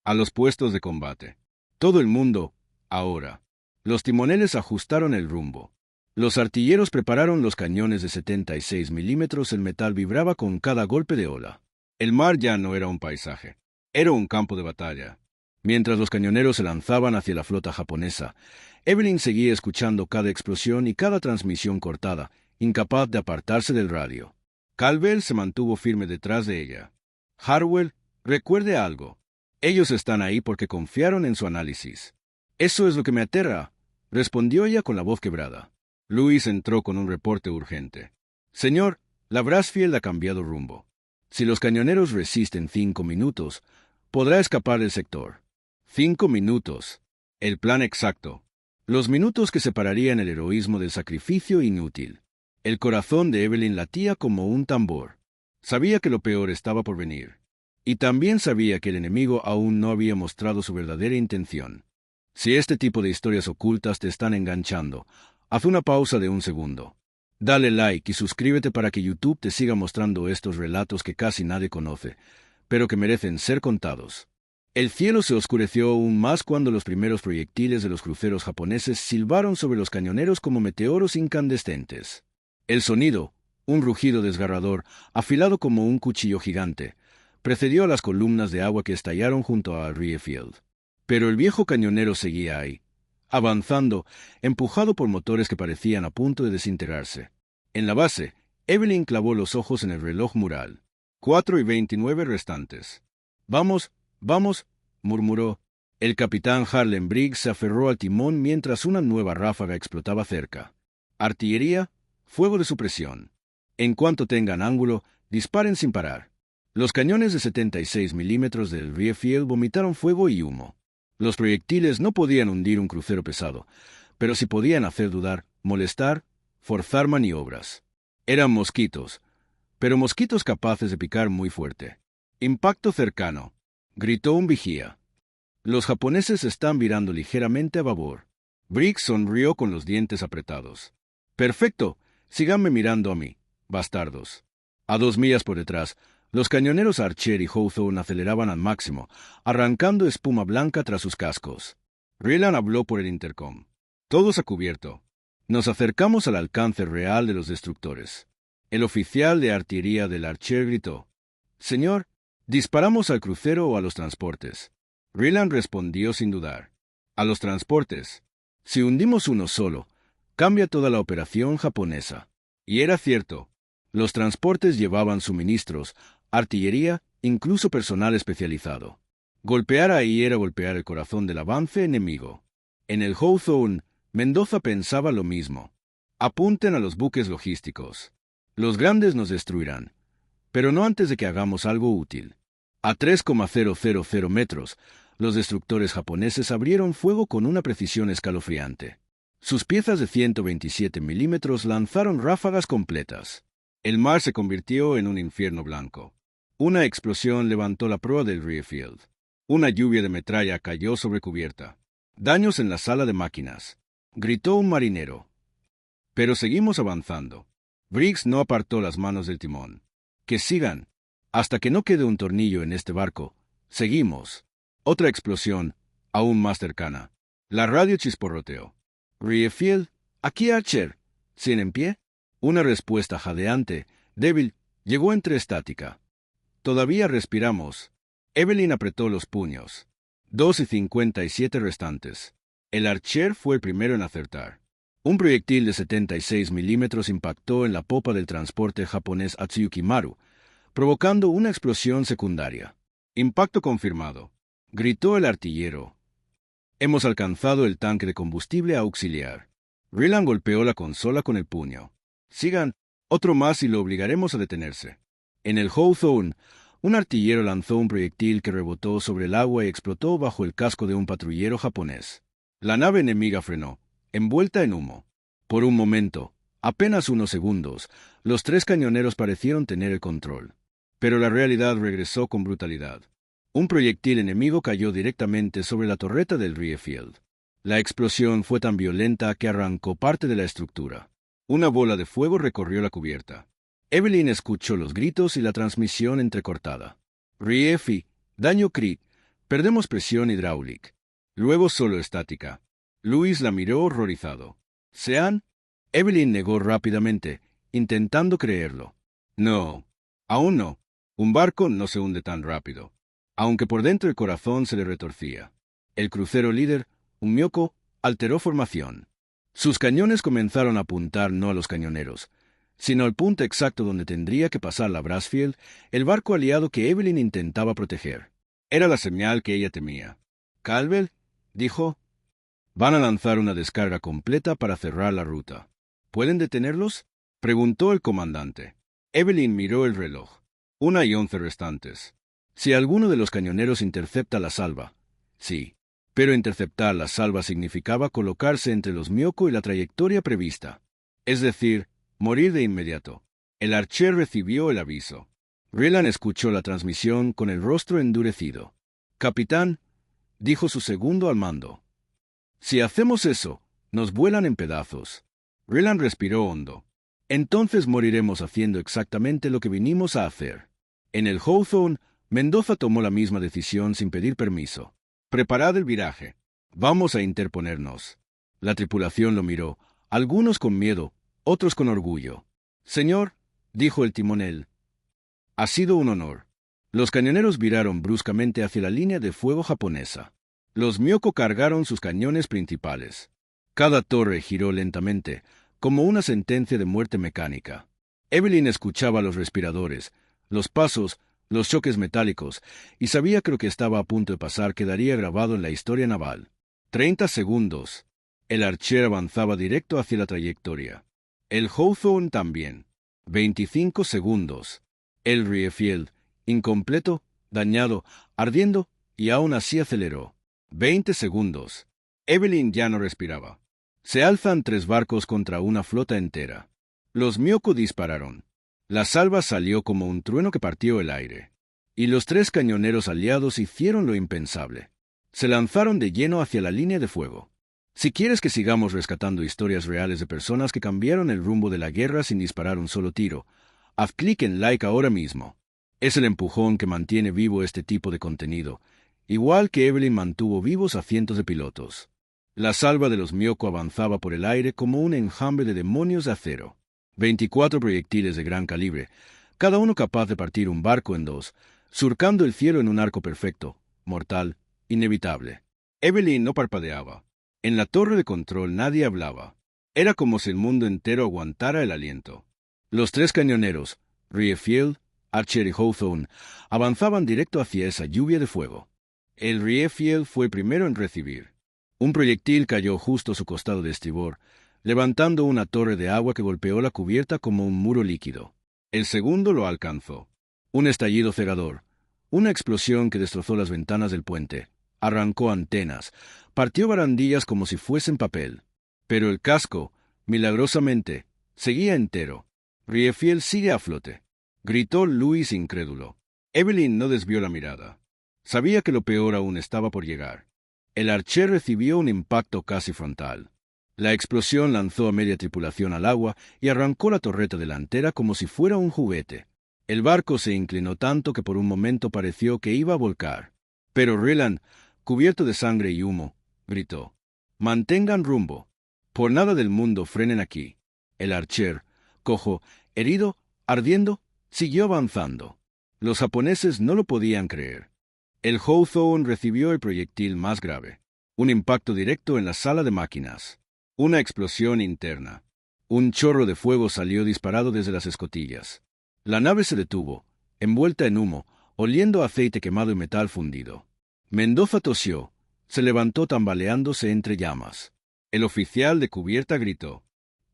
A los puestos de combate. Todo el mundo, ahora. Los timoneles ajustaron el rumbo. Los artilleros prepararon los cañones de 76 milímetros. El metal vibraba con cada golpe de ola. El mar ya no era un paisaje. Era un campo de batalla. Mientras los cañoneros se lanzaban hacia la flota japonesa, Evelyn seguía escuchando cada explosión y cada transmisión cortada, incapaz de apartarse del radio. Caldwell se mantuvo firme detrás de ella. Harwell, recuerde algo. Ellos están ahí porque confiaron en su análisis. Eso es lo que me aterra, respondió ella con la voz quebrada. Louis entró con un reporte urgente. Señor, la Brassfield ha cambiado rumbo. Si los cañoneros resisten 5 minutos, podrá escapar del sector. 5 minutos. El plan exacto. Los minutos que separarían el heroísmo del sacrificio inútil. El corazón de Evelyn latía como un tambor. Sabía que lo peor estaba por venir. Y también sabía que el enemigo aún no había mostrado su verdadera intención. Si este tipo de historias ocultas te están enganchando, haz una pausa de 1 segundo. Dale like y suscríbete para que YouTube te siga mostrando estos relatos que casi nadie conoce, pero que merecen ser contados. El cielo se oscureció aún más cuando los primeros proyectiles de los cruceros japoneses silbaron sobre los cañoneros como meteoros incandescentes. El sonido, un rugido desgarrador, afilado como un cuchillo gigante, precedió a las columnas de agua que estallaron junto a Riefield. Pero el viejo cañonero seguía ahí, avanzando, empujado por motores que parecían a punto de desintegrarse. En la base, Evelyn clavó los ojos en el reloj mural. 4:29 restantes. Vamos, Vamos, murmuró. El capitán Harlan Briggs se aferró al timón mientras una nueva ráfaga explotaba cerca. Artillería, fuego de supresión. En cuanto tengan ángulo, disparen sin parar. Los cañones de 76 milímetros del Riefield vomitaron fuego y humo. Los proyectiles no podían hundir un crucero pesado, pero sí podían hacer dudar, molestar, forzar maniobras. Eran mosquitos, pero mosquitos capaces de picar muy fuerte. Impacto cercano, gritó un vigía. Los japoneses están virando ligeramente a babor. Briggs sonrió con los dientes apretados. Perfecto, síganme mirando a mí, bastardos. A 2 millas por detrás, los cañoneros Archer y Hawthorne aceleraban al máximo, arrancando espuma blanca tras sus cascos. Rieland habló por el intercom. Todos a cubierto. Nos acercamos al alcance real de los destructores. El oficial de artillería del Archer gritó: «Señor, ¿disparamos al crucero o a los transportes?» Rieland respondió sin dudar: «A los transportes. Si hundimos uno solo, cambia toda la operación japonesa». Y era cierto. Los transportes llevaban suministros, artillería, incluso personal especializado. Golpear ahí era golpear el corazón del avance enemigo. En el Hawthorne, Mendoza pensaba lo mismo. Apunten a los buques logísticos. Los grandes nos destruirán, pero no antes de que hagamos algo útil. A 3,000 metros, los destructores japoneses abrieron fuego con una precisión escalofriante. Sus piezas de 127 milímetros lanzaron ráfagas completas. El mar se convirtió en un infierno blanco. Una explosión levantó la proa del Riefield. Una lluvia de metralla cayó sobre cubierta. «Daños en la sala de máquinas», gritó un marinero. Pero seguimos avanzando. Briggs no apartó las manos del timón. «Que sigan. Hasta que no quede un tornillo en este barco. Seguimos». Otra explosión, aún más cercana. La radio chisporroteó. «Riefield, aquí Archer. ¿Siguen en pie?» Una respuesta jadeante, débil, llegó entre estática. «Todavía respiramos». Evelyn apretó los puños. 2:57 restantes. El Archer fue el primero en acertar. Un proyectil de 76 milímetros impactó en la popa del transporte japonés Atsuyuki Maru, provocando una explosión secundaria. «Impacto confirmado», gritó el artillero. «Hemos alcanzado el tanque de combustible auxiliar». Rieland golpeó la consola con el puño. «Sigan, otro más y lo obligaremos a detenerse». En el Hawthorne, un artillero lanzó un proyectil que rebotó sobre el agua y explotó bajo el casco de un patrullero japonés. La nave enemiga frenó, envuelta en humo. Por un momento, apenas unos segundos, los 3 cañoneros parecieron tener el control. Pero la realidad regresó con brutalidad. Un proyectil enemigo cayó directamente sobre la torreta del Riefield. La explosión fue tan violenta que arrancó parte de la estructura. Una bola de fuego recorrió la cubierta. Evelyn escuchó los gritos y la transmisión entrecortada. «Riefi, daño crit, perdemos presión hidráulica». Luego solo estática. Louis la miró horrorizado. «¿Sean?» Evelyn negó rápidamente, intentando creerlo. «No, aún no. Un barco no se hunde tan rápido». Aunque por dentro el corazón se le retorcía. El crucero líder, un Myoko, alteró formación. Sus cañones comenzaron a apuntar no a los cañoneros, sino al punto exacto donde tendría que pasar la Brassfield, el barco aliado que Evelyn intentaba proteger. Era la señal que ella temía. «Calvel», dijo, «van a lanzar una descarga completa para cerrar la ruta». «¿Pueden detenerlos?», preguntó el comandante. Evelyn miró el reloj. 1:11 restantes. Si alguno de los cañoneros intercepta la salva, sí. Pero interceptar la salva significaba colocarse entre los Myoko y la trayectoria prevista. Es decir, morir de inmediato. El Archer recibió el aviso. Rieland escuchó la transmisión con el rostro endurecido. «Capitán», dijo su segundo al mando, «si hacemos eso, nos vuelan en pedazos». Rieland respiró hondo. «Entonces moriremos haciendo exactamente lo que vinimos a hacer». En el Hawthorne, Mendoza tomó la misma decisión sin pedir permiso. «Preparad el viraje. Vamos a interponernos». La tripulación lo miró, algunos con miedo, otros con orgullo. «Señor», dijo el timonel, «ha sido un honor». Los cañoneros viraron bruscamente hacia la línea de fuego japonesa. Los Myoko cargaron sus cañones principales. Cada torre giró lentamente, como una sentencia de muerte mecánica. Evelyn escuchaba los respiradores, los pasos, los choques metálicos, y sabía que lo que estaba a punto de pasar quedaría grabado en la historia naval. 30 segundos. El Archer avanzaba directo hacia la trayectoria. El Hawthorne también. 25 segundos. El Riefield, incompleto, dañado, ardiendo, y aún así aceleró. 20 segundos. Evelyn ya no respiraba. Se alzan 3 barcos contra una flota entera. Los Myoko dispararon. La salva salió como un trueno que partió el aire. Y los 3 cañoneros aliados hicieron lo impensable. Se lanzaron de lleno hacia la línea de fuego. Si quieres que sigamos rescatando historias reales de personas que cambiaron el rumbo de la guerra sin disparar un solo tiro, haz clic en like ahora mismo. Es el empujón que mantiene vivo este tipo de contenido, igual que Evelyn mantuvo vivos a cientos de pilotos. La salva de los Myoko avanzaba por el aire como un enjambre de demonios de acero. 24 proyectiles de gran calibre, cada uno capaz de partir un barco en 2, surcando el cielo en un arco perfecto, mortal, inevitable. Evelyn no parpadeaba. En la torre de control nadie hablaba. Era como si el mundo entero aguantara el aliento. Los 3 cañoneros, Riefield, Archer y Hawthorne, avanzaban directo hacia esa lluvia de fuego. El Riefield fue el primero en recibir. Un proyectil cayó justo a su costado de estribor, levantando una torre de agua que golpeó la cubierta como un muro líquido. El segundo lo alcanzó. Un estallido cegador, una explosión que destrozó las ventanas del puente, arrancó antenas, partió barandillas como si fuesen papel. Pero el casco, milagrosamente, seguía entero. Riefield sigue a flote, gritó Louis incrédulo. Evelyn no desvió la mirada. Sabía que lo peor aún estaba por llegar. El Archer recibió un impacto casi frontal. La explosión lanzó a media tripulación al agua y arrancó la torreta delantera como si fuera un juguete. El barco se inclinó tanto que por un momento pareció que iba a volcar. Pero Ryland, cubierto de sangre y humo, gritó: «Mantengan rumbo. Por nada del mundo frenen aquí». El Archer, cojo, herido, ardiendo, siguió avanzando. Los japoneses no lo podían creer. El Hawthorne recibió el proyectil más grave. Un impacto directo en la sala de máquinas. Una explosión interna. Un chorro de fuego salió disparado desde las escotillas. La nave se detuvo, envuelta en humo, oliendo a aceite quemado y metal fundido. Mendoza tosió, se levantó tambaleándose entre llamas. El oficial de cubierta gritó: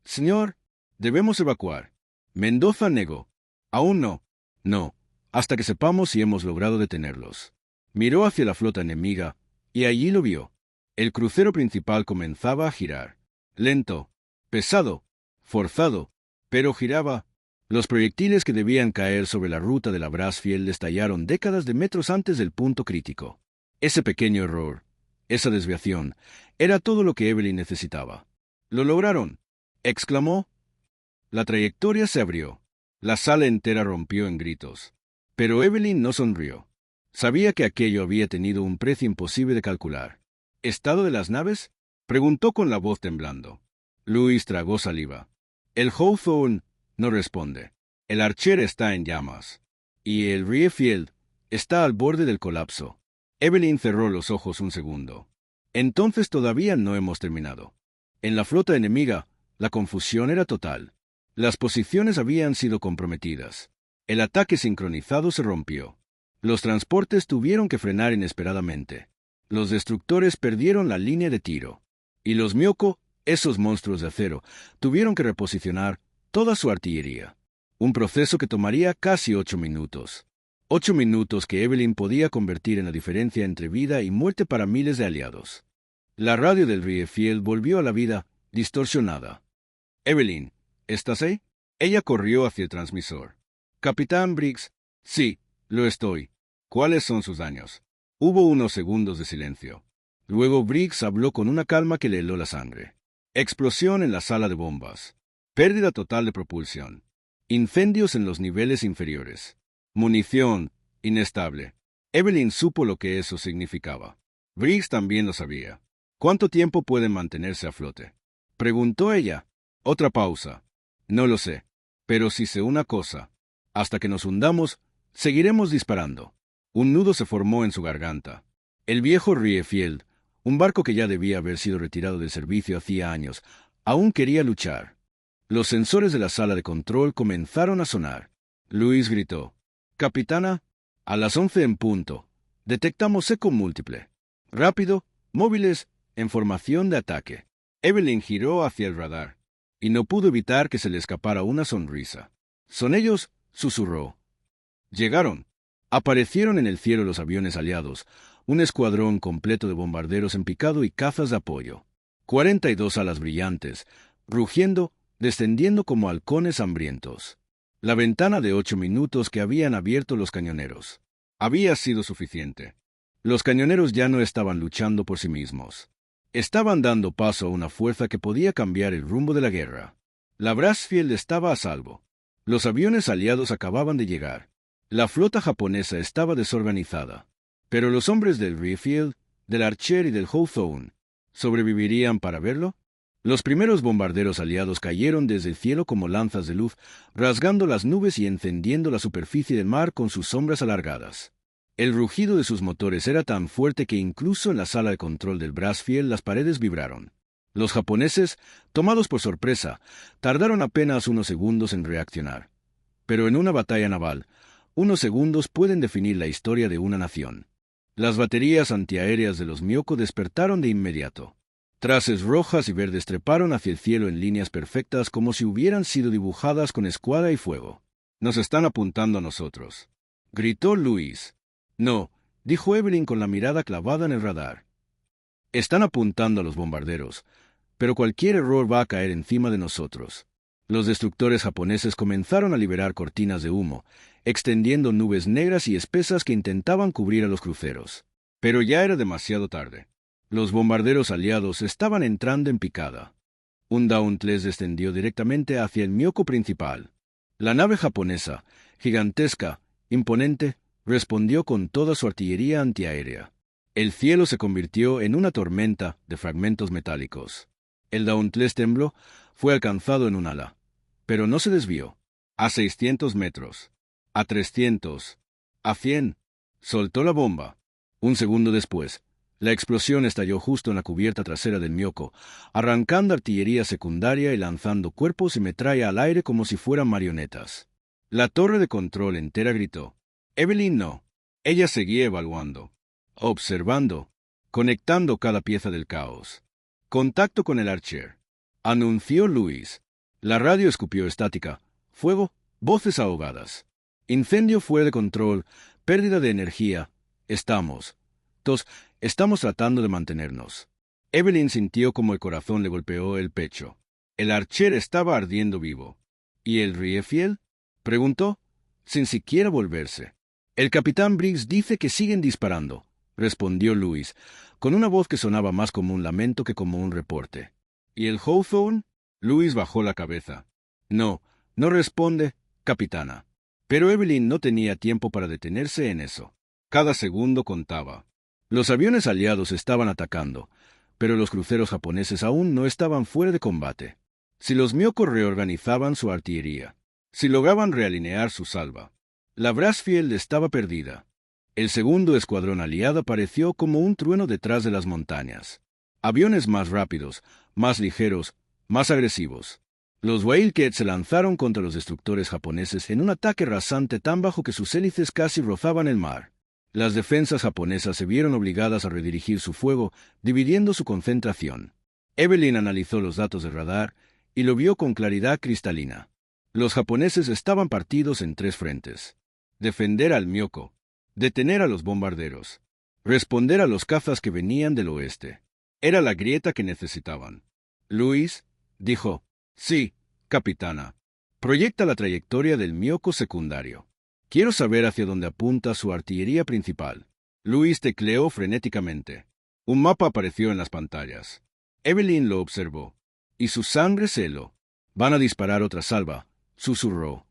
«Señor, debemos evacuar». Mendoza negó: «Aún no. No, hasta que sepamos si hemos logrado detenerlos». Miró hacia la flota enemiga, y allí lo vio. El crucero principal comenzaba a girar. Lento, pesado, forzado, pero giraba. Los proyectiles que debían caer sobre la ruta de la Brassfield estallaron décadas de metros antes del punto crítico. Ese pequeño error, esa desviación, era todo lo que Evelyn necesitaba. «¡Lo lograron!», exclamó. La trayectoria se abrió. La sala entera rompió en gritos. Pero Evelyn no sonrió. Sabía que aquello había tenido un precio imposible de calcular. «¿Estado de las naves?», preguntó con la voz temblando. Louis tragó saliva. «El Hawthorne no responde. El Archer está en llamas. Y el Riefield está al borde del colapso». Evelyn cerró los ojos un segundo. «Entonces todavía no hemos terminado». En la flota enemiga, la confusión era total. Las posiciones habían sido comprometidas. El ataque sincronizado se rompió. Los transportes tuvieron que frenar inesperadamente. Los destructores perdieron la línea de tiro. Y los Myoko, esos monstruos de acero, tuvieron que reposicionar toda su artillería. Un proceso que tomaría casi 8 minutos. 8 minutos que Evelyn podía convertir en la diferencia entre vida y muerte para miles de aliados. La radio del Riefield volvió a la vida, distorsionada. «Evelyn, ¿estás ahí?». Ella corrió hacia el transmisor. «Capitán Briggs». «Sí, lo estoy». «¿Cuáles son sus daños?». Hubo unos segundos de silencio. Luego Briggs habló con una calma que le heló la sangre. «Explosión en la sala de bombas. Pérdida total de propulsión. Incendios en los niveles inferiores. Munición inestable». Evelyn supo lo que eso significaba. Briggs también lo sabía. «¿Cuánto tiempo pueden mantenerse a flote?», preguntó ella. Otra pausa. «No lo sé. Pero sí sé una cosa. Hasta que nos hundamos, seguiremos disparando». Un nudo se formó en su garganta. El viejo Riefield, un barco que ya debía haber sido retirado de servicio hacía años, aún quería luchar. Los sensores de la sala de control comenzaron a sonar. Louis gritó: «Capitana, A las 11 en punto, detectamos eco múltiple. Rápido, móviles, en formación de ataque. Evelyn giró hacia el radar, y no pudo evitar que se le escapara una sonrisa. «¿Son ellos?», susurró. Llegaron. Aparecieron en el cielo los aviones aliados, un escuadrón completo de bombarderos en picado y cazas de apoyo. 42 alas brillantes, rugiendo, descendiendo como halcones hambrientos. La ventana de 8 minutos que habían abierto los cañoneros había sido suficiente. Los cañoneros ya no estaban luchando por sí mismos. Estaban dando paso a una fuerza que podía cambiar el rumbo de la guerra. La Brassfield estaba a salvo. Los aviones aliados acababan de llegar. La flota japonesa estaba desorganizada. Pero los hombres del Riefield, del Archer y del Hawthorne, ¿sobrevivirían para verlo? Los primeros bombarderos aliados cayeron desde el cielo como lanzas de luz, rasgando las nubes y encendiendo la superficie del mar con sus sombras alargadas. El rugido de sus motores era tan fuerte que incluso en la sala de control del Brassfield las paredes vibraron. Los japoneses, tomados por sorpresa, tardaron apenas unos segundos en reaccionar. Pero en una batalla naval, unos segundos pueden definir la historia de una nación. Las baterías antiaéreas de los Myoko despertaron de inmediato. Traces rojas y verdes treparon hacia el cielo en líneas perfectas como si hubieran sido dibujadas con escuadra y fuego. «Nos están apuntando a nosotros», gritó Luis. «No», dijo Evelyn con la mirada clavada en el radar. «Están apuntando a los bombarderos, pero cualquier error va a caer encima de nosotros». Los destructores japoneses comenzaron a liberar cortinas de humo, extendiendo nubes negras y espesas que intentaban cubrir a los cruceros. Pero ya era demasiado tarde. Los bombarderos aliados estaban entrando en picada. Un Dauntless descendió directamente hacia el Myoko principal. La nave japonesa, gigantesca, imponente, respondió con toda su artillería antiaérea. El cielo se convirtió en una tormenta de fragmentos metálicos. El Dauntless tembló, fue alcanzado en un ala, pero no se desvió. A 600 metros, a 300, a 100, soltó la bomba. Un segundo después, la explosión estalló justo en la cubierta trasera del Myoko, arrancando artillería secundaria y lanzando cuerpos y metralla al aire como si fueran marionetas. La torre de control entera gritó. Evelyn no. Ella seguía evaluando, observando, conectando cada pieza del caos. «Contacto con el Archer», anunció Luis. La radio escupió estática, fuego, voces ahogadas. «Incendio fuera de control, pérdida de energía. Estamos tratando de mantenernos». Evelyn sintió como el corazón le golpeó el pecho. El Archer estaba ardiendo vivo. «¿Y el Riefield?», preguntó, sin siquiera volverse. «El capitán Briggs dice que siguen disparando», respondió Luis, con una voz que sonaba más como un lamento que como un reporte. «¿Y el Hawthorne?». Luis bajó la cabeza. «No responde, capitana». Pero Evelyn no tenía tiempo para detenerse en eso. Cada segundo contaba. Los aviones aliados estaban atacando, pero los cruceros japoneses aún no estaban fuera de combate. Si los Myoko reorganizaban su artillería, si lograban realinear su salva, la Brassfield estaba perdida. El segundo escuadrón aliado apareció como un trueno detrás de las montañas. Aviones más rápidos, más ligeros, más agresivos. Los Wildcat se lanzaron contra los destructores japoneses en un ataque rasante tan bajo que sus hélices casi rozaban el mar. Las defensas japonesas se vieron obligadas a redirigir su fuego, dividiendo su concentración. Evelyn analizó los datos de radar y lo vio con claridad cristalina. Los japoneses estaban partidos en 3 frentes. Defender al Myoko, detener a los bombarderos, responder a los cazas que venían del oeste. Era la grieta que necesitaban. Luis dijo: «Sí, capitana. Proyecta la trayectoria del Myoko secundario. Quiero saber hacia dónde apunta su artillería principal». Luis tecleó frenéticamente. Un mapa apareció en las pantallas. Evelyn lo observó, y su sangre se heló. «Van a disparar otra salva», susurró.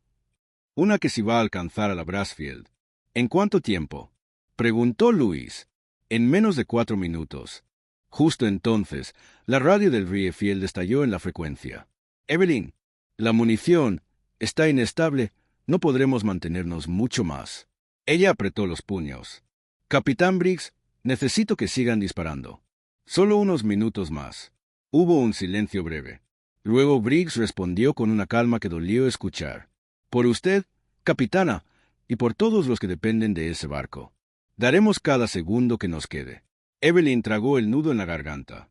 «Una que sí va a alcanzar a la Brassfield». «¿En cuánto tiempo?», preguntó Luis. «En menos de 4 minutos». Justo entonces, la radio del Riefield estalló en la frecuencia. «Evelyn, la munición está inestable. No podremos mantenernos mucho más». Ella apretó los puños. «Capitán Briggs, necesito que sigan disparando. Solo unos minutos más». Hubo un silencio breve. Luego Briggs respondió con una calma que dolió escuchar. «Por usted, capitana, y por todos los que dependen de ese barco. Daremos cada segundo que nos quede. Evelyn tragó el nudo en la garganta.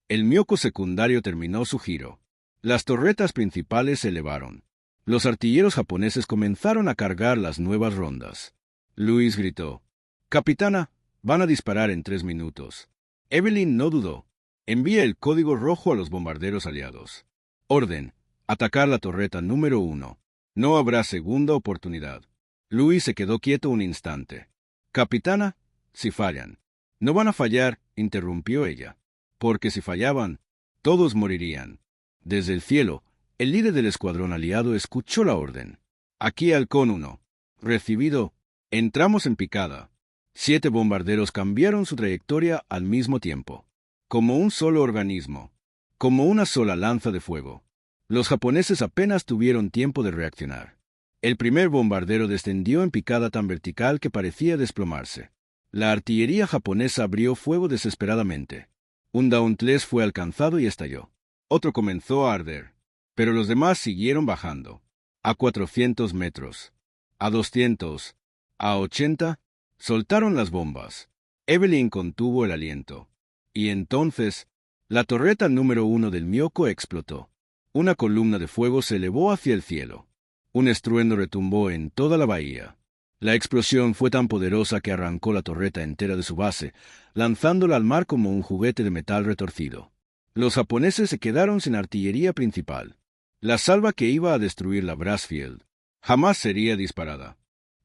El mioco secundario terminó su giro. Las torretas principales se elevaron. Los artilleros japoneses comenzaron a cargar las nuevas rondas. Luis gritó: «Capitana, van a disparar en 3 minutos». Evelyn no dudó. «Envía el código rojo a los bombarderos aliados. Orden: atacar la torreta número 1. No habrá segunda oportunidad». Luis se quedó quieto un instante. «Capitana, si fallan». «No van a fallar», interrumpió ella. «Porque si fallaban, todos morirían». Desde el cielo, el líder del escuadrón aliado escuchó la orden. «Aquí Halcón 1. Recibido. Entramos en picada». 7 bombarderos cambiaron su trayectoria al mismo tiempo. Como un solo organismo. Como una sola lanza de fuego. Los japoneses apenas tuvieron tiempo de reaccionar. El primer bombardero descendió en picada tan vertical que parecía desplomarse. La artillería japonesa abrió fuego desesperadamente. Un Dauntless fue alcanzado y estalló. Otro comenzó a arder. Pero los demás siguieron bajando. A 400 metros. A 200. A 80. Soltaron las bombas. Evelyn contuvo el aliento. Y entonces, la torreta número 1 del Myoko explotó. Una columna de fuego se elevó hacia el cielo. Un estruendo retumbó en toda la bahía. La explosión fue tan poderosa que arrancó la torreta entera de su base, lanzándola al mar como un juguete de metal retorcido. Los japoneses se quedaron sin artillería principal. La salva que iba a destruir la Brassfield jamás sería disparada.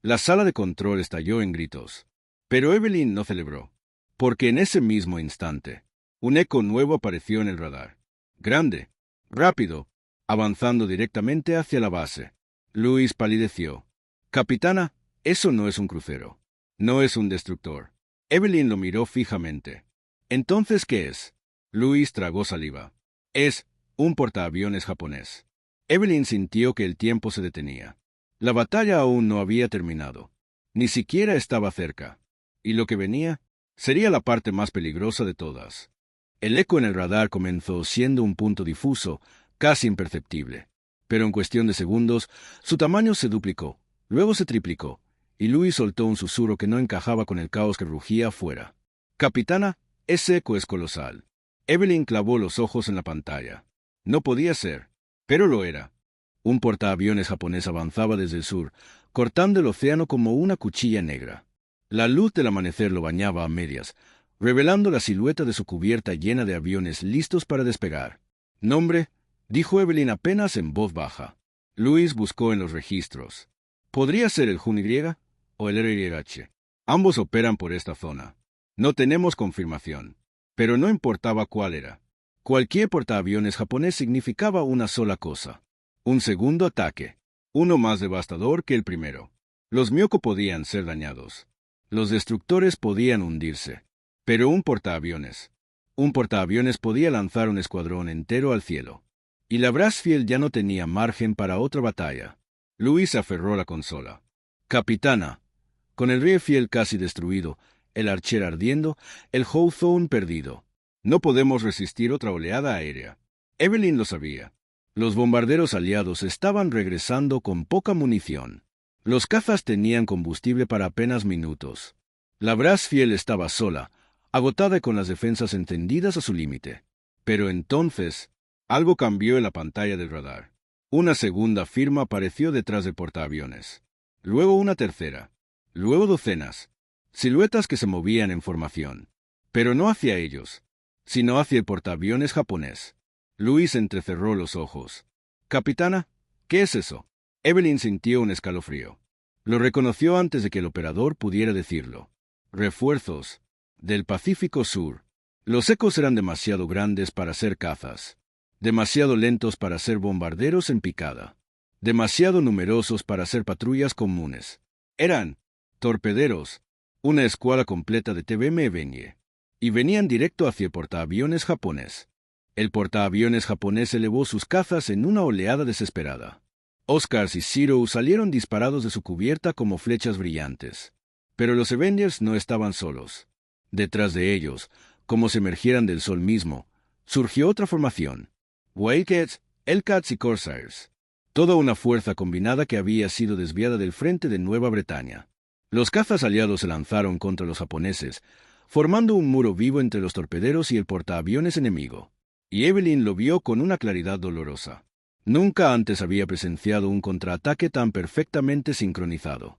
La sala de control estalló en gritos. Pero Evelyn no celebró, porque en ese mismo instante, un eco nuevo apareció en el radar. Grande, rápido, avanzando directamente hacia la base. Luis palideció. «Capitana, eso no es un crucero. No es un destructor». Evelyn lo miró fijamente. «¿Entonces qué es?» Luis tragó saliva. «Es un portaaviones japonés». Evelyn sintió que el tiempo se detenía. La batalla aún no había terminado. Ni siquiera estaba cerca. Y lo que venía sería la parte más peligrosa de todas. El eco en el radar comenzó siendo un punto difuso, casi imperceptible. Pero en cuestión de segundos, su tamaño se duplicó, luego se triplicó, y Luis soltó un susurro que no encajaba con el caos que rugía afuera. «Capitana, ese eco es colosal». Evelyn clavó los ojos en la pantalla. No podía ser, pero lo era. Un portaaviones japonés avanzaba desde el sur, cortando el océano como una cuchilla negra. La luz del amanecer lo bañaba a medias, revelando la silueta de su cubierta llena de aviones listos para despegar. «Nombre», dijo Evelyn apenas en voz baja. Luis buscó en los registros. «¿Podría ser el JUN-Y o el RYH? Ambos operan por esta zona. No tenemos confirmación. Pero no importaba cuál era. Cualquier portaaviones japonés significaba una sola cosa. Un segundo ataque. Uno más devastador que el primero. Los Myoko podían ser dañados. Los destructores podían hundirse. Pero un portaaviones podía lanzar un escuadrón entero al cielo. Y la Brassfield ya no tenía margen para otra batalla. Luis aferró la consola. «Capitana». Con el Riefield casi destruido, el Archer ardiendo, el Hawthorne perdido. No podemos resistir otra oleada aérea. Evelyn lo sabía. Los bombarderos aliados estaban regresando con poca munición. Los cazas tenían combustible para apenas minutos. La Brassfield estaba sola, agotada y con las defensas encendidas a su límite. Pero entonces, algo cambió en la pantalla del radar. Una segunda firma apareció detrás del portaaviones. Luego una tercera. Luego docenas. Siluetas que se movían en formación. Pero no hacia ellos, sino hacia el portaaviones japonés. Luis entrecerró los ojos. «Capitana, ¿qué es eso?» Evelyn sintió un escalofrío. Lo reconoció antes de que el operador pudiera decirlo. «Refuerzos. Del Pacífico Sur». Los ecos eran demasiado grandes para ser cazas. Demasiado lentos para ser bombarderos en picada. Demasiado numerosos para ser patrullas comunes. Eran torpederos. Una escuadra completa de TBM-20. Y venían directo hacia el portaaviones japonés. El portaaviones japonés elevó sus cazas en una oleada desesperada. Oscars y Zero salieron disparados de su cubierta como flechas brillantes. Pero los Avengers no estaban solos. Detrás de ellos, como si emergieran del sol mismo, surgió otra formación. Wildcats, Hellcats y Corsairs. Toda una fuerza combinada que había sido desviada del frente de Nueva Bretaña. Los cazas aliados se lanzaron contra los japoneses, formando un muro vivo entre los torpederos y el portaaviones enemigo. Y Evelyn lo vio con una claridad dolorosa. Nunca antes había presenciado un contraataque tan perfectamente sincronizado.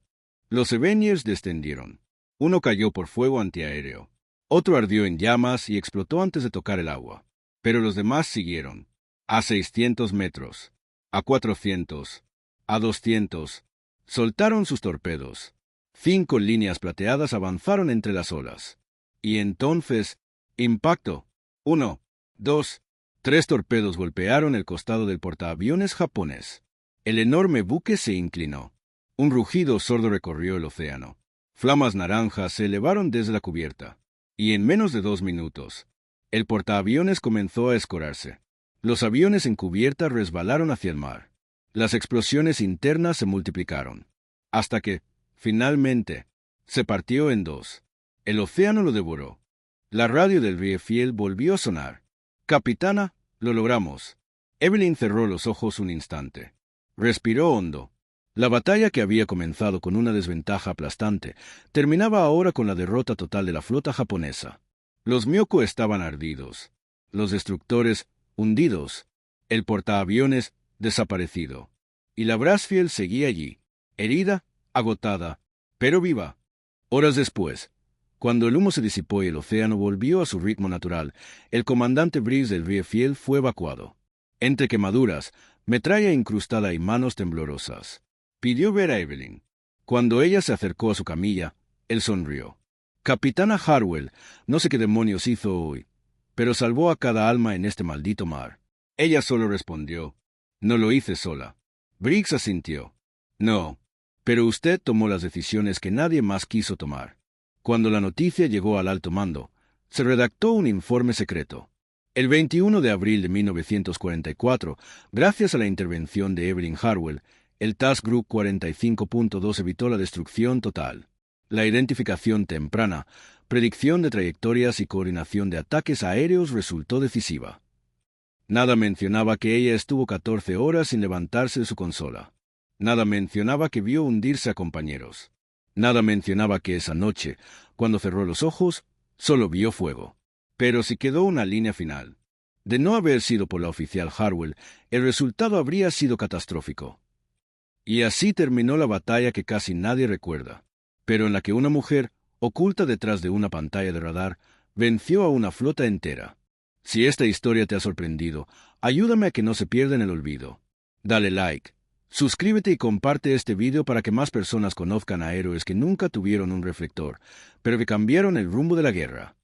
Los Eveniers descendieron. Uno cayó por fuego antiaéreo. Otro ardió en llamas y explotó antes de tocar el agua. Pero los demás siguieron. A 600 metros. A 400. A 200. Soltaron sus torpedos. 5 líneas plateadas avanzaron entre las olas. Y entonces, impacto. 1, 2, 3 torpedos golpearon el costado del portaaviones japonés. El enorme buque se inclinó. Un rugido sordo recorrió el océano. Flamas naranjas se elevaron desde la cubierta. Y en menos de 2 minutos, el portaaviones comenzó a escorarse. Los aviones en cubierta resbalaron hacia el mar. Las explosiones internas se multiplicaron. Hasta que, finalmente, se partió en dos. El océano lo devoró. La radio del Viefiel volvió a sonar. «Capitana, lo logramos». Evelyn cerró los ojos un instante. Respiró hondo. La batalla que había comenzado con una desventaja aplastante terminaba ahora con la derrota total de la flota japonesa. Los Myoko estaban ardidos. Los destructores hundidos. El portaaviones desaparecido. Y la Brassfield seguía allí, herida, agotada, pero viva. Horas después, cuando el humo se disipó y el océano volvió a su ritmo natural, el comandante Briggs del Viefiel fue evacuado. Entre quemaduras, metralla incrustada y manos temblorosas. Pidió ver a Evelyn. Cuando ella se acercó a su camilla, él sonrió. «Capitana Harwell, no sé qué demonios hizo hoy, pero salvó a cada alma en este maldito mar». Ella solo respondió: «No lo hice sola». Briggs asintió. «No, pero usted tomó las decisiones que nadie más quiso tomar». Cuando la noticia llegó al alto mando, se redactó un informe secreto. El 21 de abril de 1944, gracias a la intervención de Evelyn Harwell, el Task Group 45.2 evitó la destrucción total. La identificación temprana, predicción de trayectorias y coordinación de ataques aéreos resultó decisiva. Nada mencionaba que ella estuvo 14 horas sin levantarse de su consola. Nada mencionaba que vio hundirse a compañeros. Nada mencionaba que esa noche, cuando cerró los ojos, solo vio fuego. Pero si quedó una línea final. De no haber sido por la oficial Harwell, el resultado habría sido catastrófico. Y así terminó la batalla que casi nadie recuerda, pero en la que una mujer, oculta detrás de una pantalla de radar, venció a una flota entera. Si esta historia te ha sorprendido, ayúdame a que no se pierda en el olvido. Dale like, suscríbete y comparte este video para que más personas conozcan a héroes que nunca tuvieron un reflector, pero que cambiaron el rumbo de la guerra.